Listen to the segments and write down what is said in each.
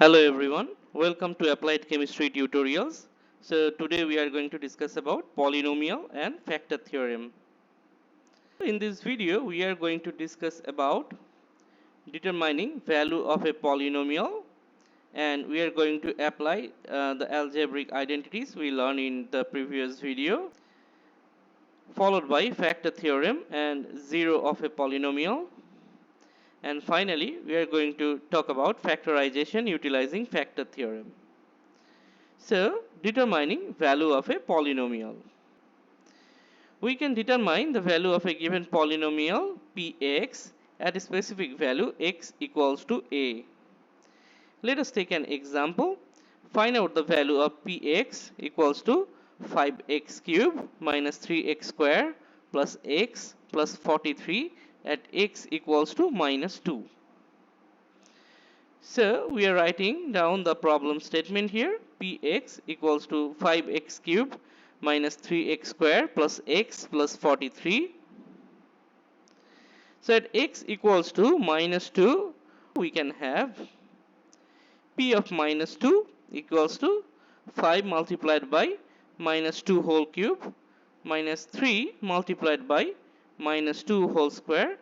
Hello everyone, welcome to Applied Chemistry Tutorials. So today we are going to discuss about polynomial and factor theorem. In this video we are going to discuss about determining value of a polynomial, and we are going to apply the algebraic identities we learned in the previous video, followed by factor theorem and zero of a polynomial. And finally, we are going to talk about factorization utilizing factor theorem. So, determining value of a polynomial. We can determine the value of a given polynomial px at a specific value x equals to a. Let us take an example. Find out the value of px equals to 5x cubed minus 3x square plus x plus 43 at x equals to minus 2. So we are writing down the problem statement here. Px equals to 5x cubed minus 3x square plus x plus 43. So at x equals to minus 2, we can have p of minus 2 equals to 5 multiplied by minus 2 whole cube minus 3 multiplied by minus 2 whole square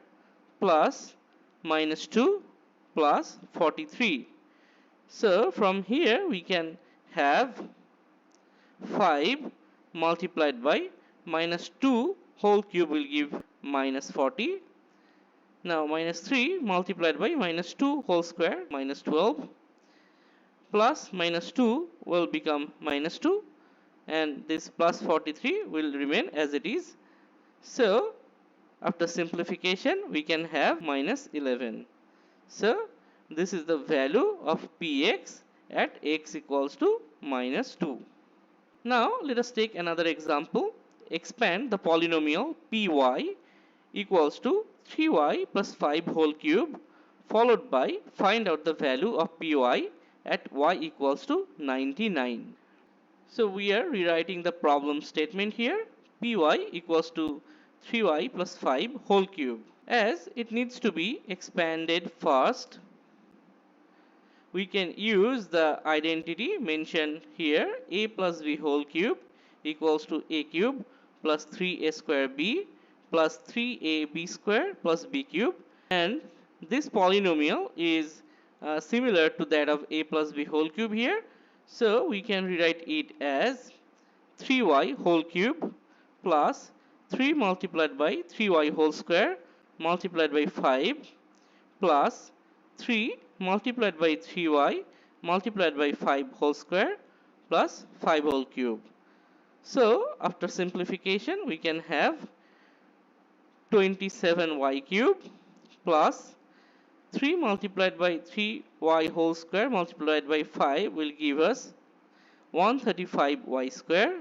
plus minus 2 plus 43. So from here we can have 5 multiplied by minus 2 whole cube will give minus 40. Now minus 3 multiplied by minus 2 whole square minus 12 plus minus 2 will become minus 2, and this plus 43 will remain as it is. So after simplification we can have minus 11. So this is the value of px at x equals to minus 2. Now let us take another example. Expand the polynomial py equals to 3y plus 5 whole cube, followed by find out the value of py at y equals to 99. So we are rewriting the problem statement here. Py equals to 3y plus 5 whole cube. As it needs to be expanded first, we can use the identity mentioned here. A plus b whole cube equals to a cube plus 3a square b plus 3ab square plus b cube, and this polynomial is similar to that of a plus b whole cube here. So we can rewrite it as 3y whole cube plus 3 multiplied by 3y whole square multiplied by 5 plus 3 multiplied by 3y multiplied by 5 whole square plus 5 whole cube. So after simplification we can have 27y cube plus 3 multiplied by 3y whole square multiplied by 5 will give us 135y square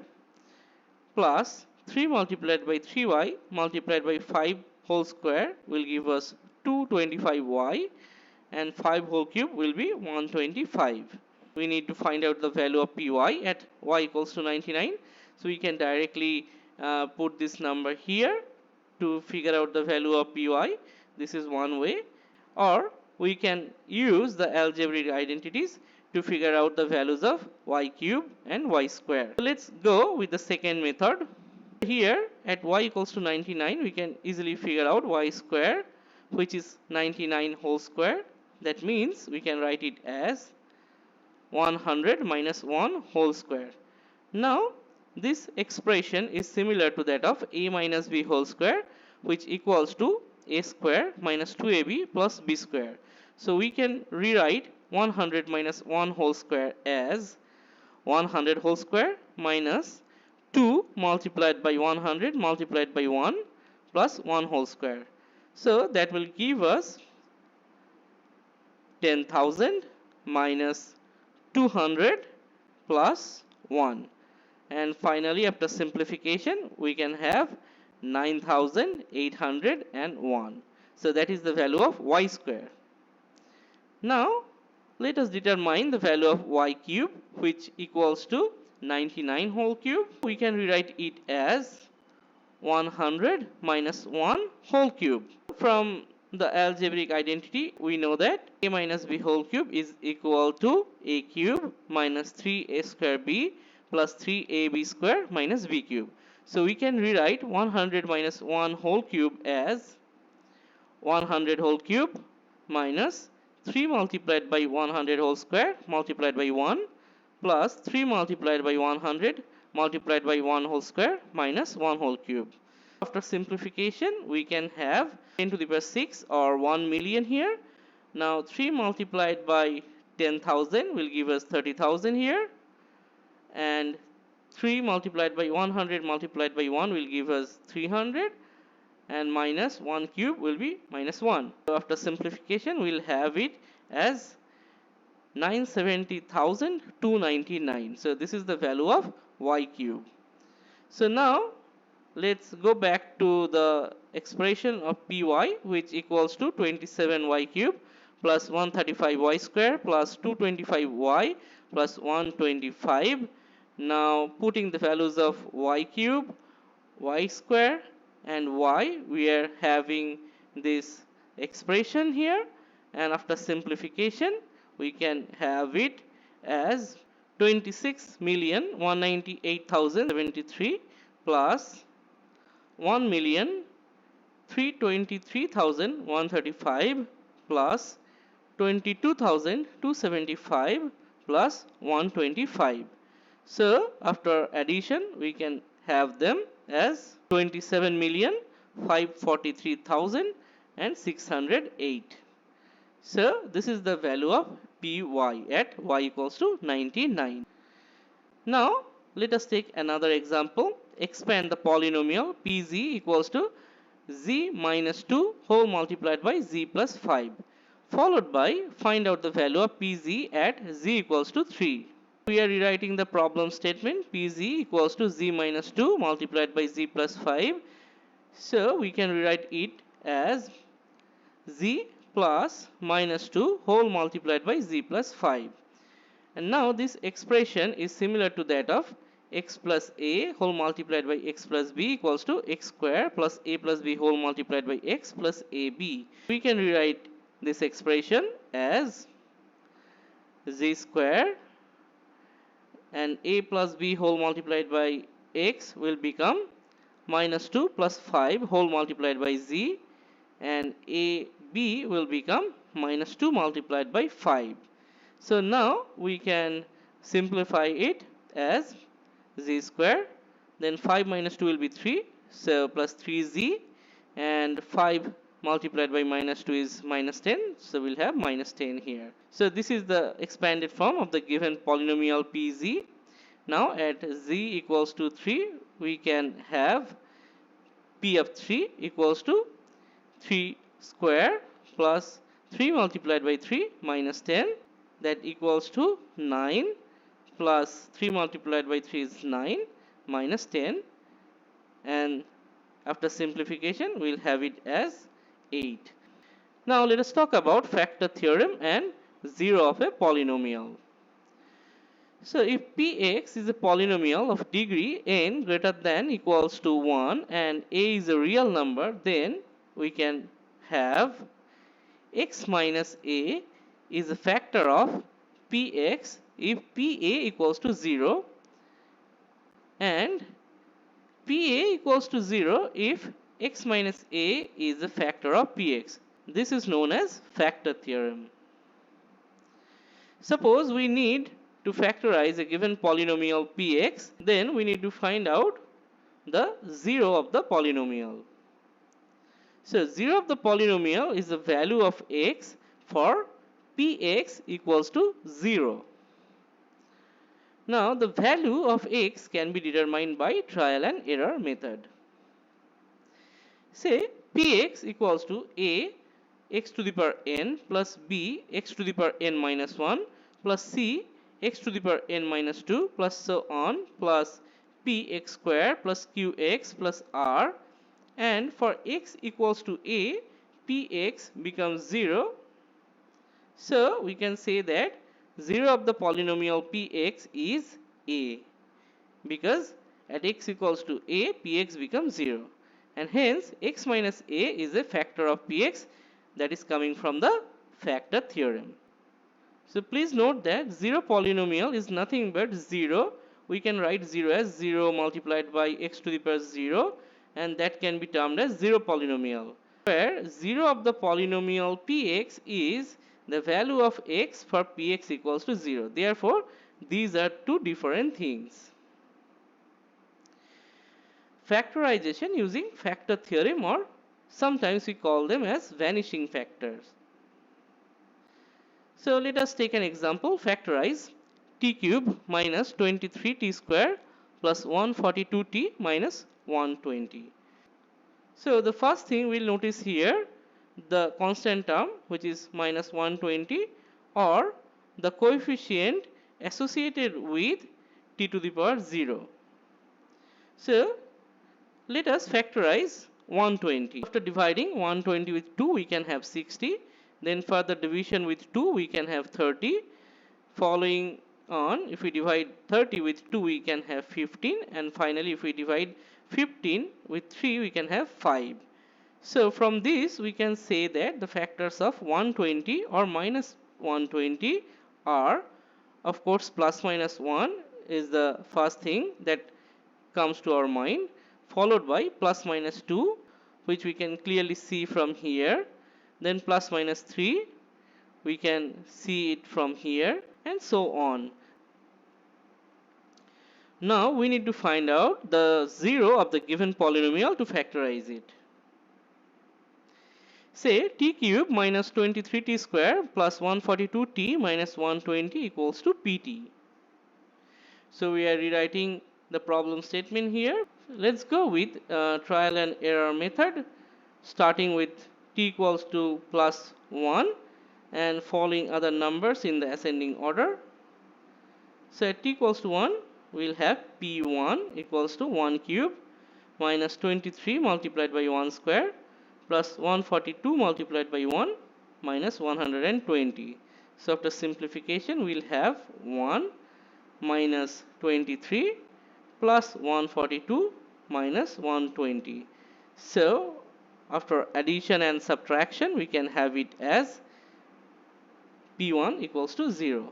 plus 3 multiplied by 3y multiplied by 5 whole square will give us 225y, and 5 whole cube will be 125. We need to find out the value of py at y equals to 99. So we can directly put this number here to figure out the value of py. This is one way. Or we can use the algebraic identities to figure out the values of y cube and y square. So let's go with the second method. Here at y equals to 99 we can easily figure out y square, which is 99 whole square. That means we can write it as 100 minus 1 whole square. Now this expression is similar to that of a minus b whole square, which equals to a square minus 2ab plus b square. So we can rewrite 100 minus 1 whole square as 100 whole square minus 2 multiplied by 100 multiplied by 1 plus 1 whole square. So that will give us 10,000 minus 200 plus 1. And finally after simplification we can have 9,801. So that is the value of y square. Now let us determine the value of y cube, which equals to 99 whole cube. We can rewrite it as 100 minus 1 whole cube. From the algebraic identity, we know that a minus b whole cube is equal to a cube minus 3a square b plus 3ab square minus b cube. So we can rewrite 100 minus 1 whole cube as 100 whole cube minus 3 multiplied by 100 whole square multiplied by 1 plus 3 multiplied by 100 multiplied by 1 whole square minus 1 whole cube. After simplification, we can have 10 to the power 6 or 1 million here. Now 3 multiplied by 10,000 will give us 30,000 here, and 3 multiplied by 100 multiplied by 1 will give us 300, and minus 1 cube will be minus 1. So after simplification, we'll have it as 970,299. So this is the value of y cube. So now let's go back to the expression of py, which equals to 27y cube plus 135y square plus 225y plus 125. Now putting the values of y cube, y square and y, we are having this expression here, and after simplification we can have it as 26,198,073 plus 1,323,135 plus 22,275 plus 125. So after addition, we can have them as 27,543,608. So this is the value of py at y equals to 99. Now let us take another example. Expand the polynomial pz equals to z minus 2 whole multiplied by z plus 5, followed by find out the value of pz at z equals to 3. We are rewriting the problem statement pz equals to z minus 2 multiplied by z plus 5. So we can rewrite it as z plus minus 2 whole multiplied by z plus 5. And now this expression is similar to that of x plus a whole multiplied by x plus b equals to x square plus a plus b whole multiplied by x plus ab. We can rewrite this expression as z square and a plus b whole multiplied by x will become minus 2 plus 5 whole multiplied by z, and a b will become minus 2 multiplied by 5. So now we can simplify it as z square, then 5 minus 2 will be 3, so plus 3z, and 5 multiplied by minus 2 is minus 10, so we'll have minus 10 here. So this is the expanded form of the given polynomial pz. Now at z equals to 3, we can have p of 3 equals to 3 square plus 3 multiplied by 3 minus 10, that equals to 9, plus 3 multiplied by 3 is 9 minus 10, and after simplification we'll have it as 8. Now let us talk about factor theorem and 0 of a polynomial. So if px is a polynomial of degree n greater than equals to 1 and a is a real number, then we can have x minus a is a factor of px if pa equals to 0, and pa equals to 0 if x minus a is a factor of px. This is known as factor theorem. Suppose we need to factorize a given polynomial px, then we need to find out the 0 of the polynomial. So 0 of the polynomial is the value of x for px equals to 0. Now the value of x can be determined by trial and error method. Say px equals to a x to the power n plus b x to the power n minus 1 plus c x to the power n minus 2 plus so on plus px square plus qx plus r, and for x equals to a, px becomes 0. So we can say that 0 of the polynomial px is a, because at x equals to a, px becomes 0, and hence x minus a is a factor of px. that is coming from the factor theorem. So please note that 0 polynomial is nothing but 0. We can write 0 as 0 multiplied by x to the power 0, and that can be termed as 0 polynomial, where 0 of the polynomial px is the value of x for px equals to 0. Therefore, these are two different things. Factorization using factor theorem, or sometimes we call them as vanishing factors. So let us take an example. Factorize t cube minus 23t square plus 142t minus 120. So the first thing we'll notice here, the constant term, which is minus 120, or the coefficient associated with t to the power 0. So let us factorize 120. After dividing 120 with 2, we can have 60. Then further division with 2, we can have 30. Following on, if we divide 30 with 2, we can have 15. And finally, if we divide 15 with 3, we can have 5. So from this, we can say that the factors of 120 or minus 120 are, of course, plus minus 1 is the first thing that comes to our mind, followed by plus minus 2, which we can clearly see from here. Then plus minus 3, we can see it from here, and so on. Now we need to find out the 0 of the given polynomial to factorize it. Say t cube minus 23t square plus 142t minus 120 equals to pt. So we are rewriting the problem statement here. Let's go with trial and error method, starting with t equals to plus 1 and following other numbers in the ascending order. So at t equals to 1, we'll have p1 equals to 1 cube minus 23 multiplied by 1 square plus 142 multiplied by 1 minus 120. So after simplification, we'll have 1 minus 23 plus 142 minus 120. So after addition and subtraction, we can have it as p1 equals to 0.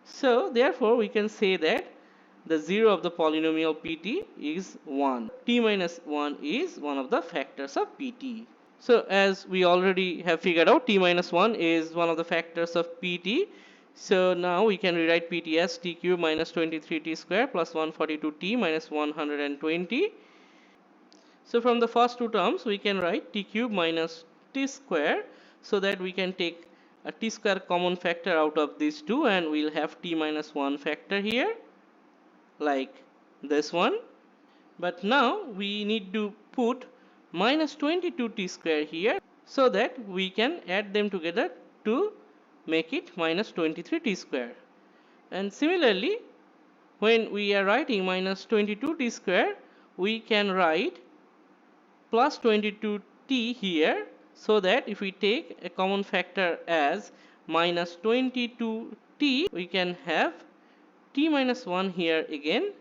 So therefore, we can say that the 0 of the polynomial pt is 1. T minus 1 is one of the factors of pt. So as we already have figured out, t minus 1 is one of the factors of pt. So now we can rewrite pt as t cube minus 23t square plus 142t minus 120. So from the first two terms, we can write t cube minus t square, so that we can take a t square common factor out of these two, and we'll have t minus 1 factor here, like this one. But now we need to put minus 22t square here, so that we can add them together to make it minus 23t square. And similarly, when we are writing minus 22t square, we can write plus 22t here, so that if we take a common factor as minus 22t, we can have t minus 1 here again.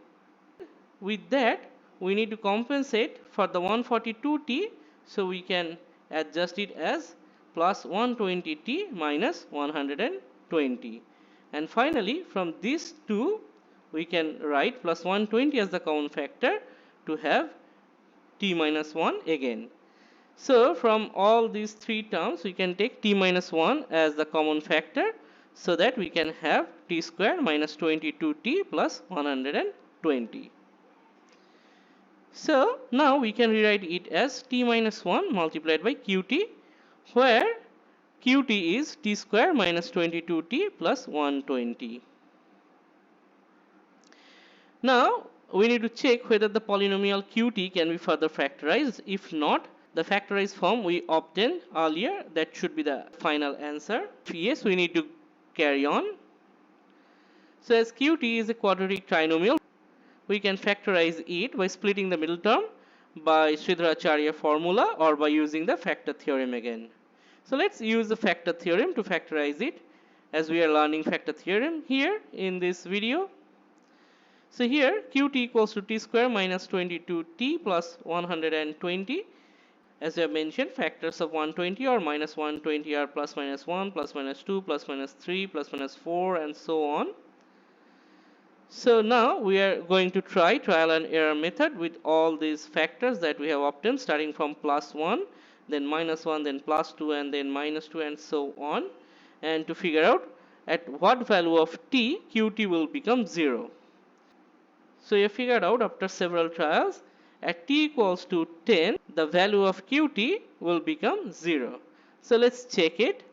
With that, we need to compensate for the 142t, so we can adjust it as plus 120t minus 120. And finally, from these two, we can write plus 120 as the common factor to have t minus 1 again. So from all these three terms, we can take t minus 1 as the common factor, so that we can have t square minus 22t plus 120. So now we can rewrite it as t minus 1 multiplied by qt, where qt is t square minus 22t plus 120. Now we need to check whether the polynomial qt can be further factorized. If not, the factorized form we obtained earlier, that should be the final answer. If yes, we need to carry on. So as qt is a quadratic trinomial, we can factorize it by splitting the middle term by Sridharacharya formula, or by using the factor theorem again. So let's use the factor theorem to factorize it, as we are learning factor theorem here in this video. So here qt equals to t square minus 22t plus 120. As we have mentioned, factors of 120 or minus 120 are plus minus 1, plus minus 2, plus minus 3, plus minus 4, and so on. So now we are going to try trial and error method with all these factors that we have obtained, starting from plus 1, then minus 1, then plus 2, and then minus 2, and so on, and to figure out at what value of t qt will become 0. So you figured out after several trials, at t equals to 10, the value of qt will become 0. So let's check it.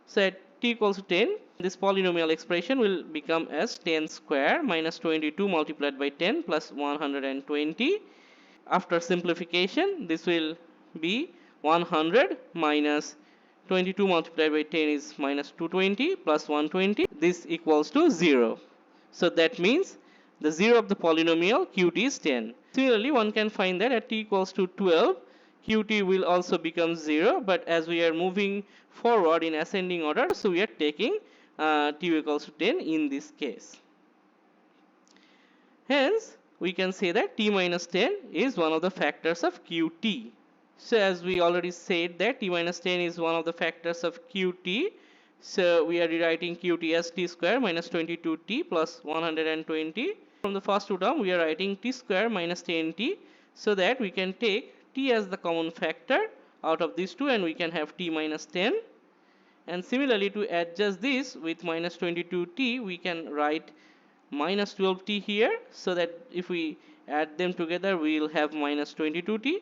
So at t equals to 10, this polynomial expression will become as 10 square minus 22 multiplied by 10 plus 120. After simplification, this will be 100 minus 22 multiplied by 10 is minus 220 plus 120. This equals to 0. So that means the 0 of the polynomial qt is 10. Similarly, one can find that at t equals to 12, qt will also become 0, but as we are moving forward in ascending order, so we are taking t equals to 10 in this case. Hence, we can say that t minus 10 is one of the factors of qt. So as we already said that t minus 10 is one of the factors of qt, so we are rewriting qt as t square minus 22t plus 120. From the first two term, we are writing t square minus 10t, so that we can take t as the common factor out of these two, and we can have t minus 10. And similarly, to adjust this with minus 22t, we can write minus 12t here, so that if we add them together, we will have minus 22t.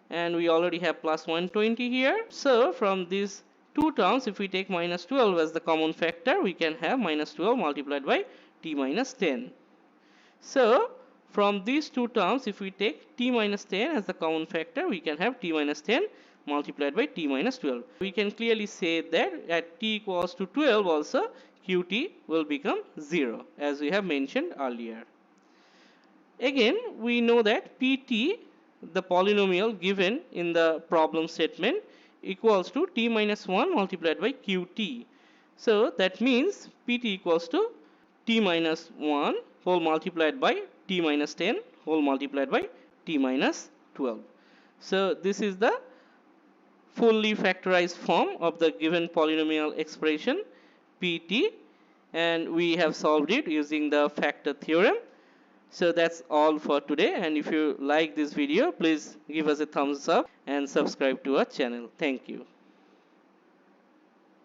And we already have plus 120 here. So from these two terms, if we take minus 12 as the common factor, we can have minus 12 multiplied by t minus 10. So from these two terms, if we take t minus 10 as the common factor, we can have t minus 10 multiplied by t minus 12. We can clearly say that at t equals to 12 also, qt will become 0, as we have mentioned earlier. Again, we know that pt, the polynomial given in the problem statement, equals to t minus 1 multiplied by qt. So that means pt equals to t minus 1 whole multiplied by t minus 10 whole multiplied by t minus 12. So this is the fully factorized form of the given polynomial expression pt, and we have solved it using the factor theorem. So that's all for today, and if you like this video, please give us a thumbs up and subscribe to our channel. Thank you.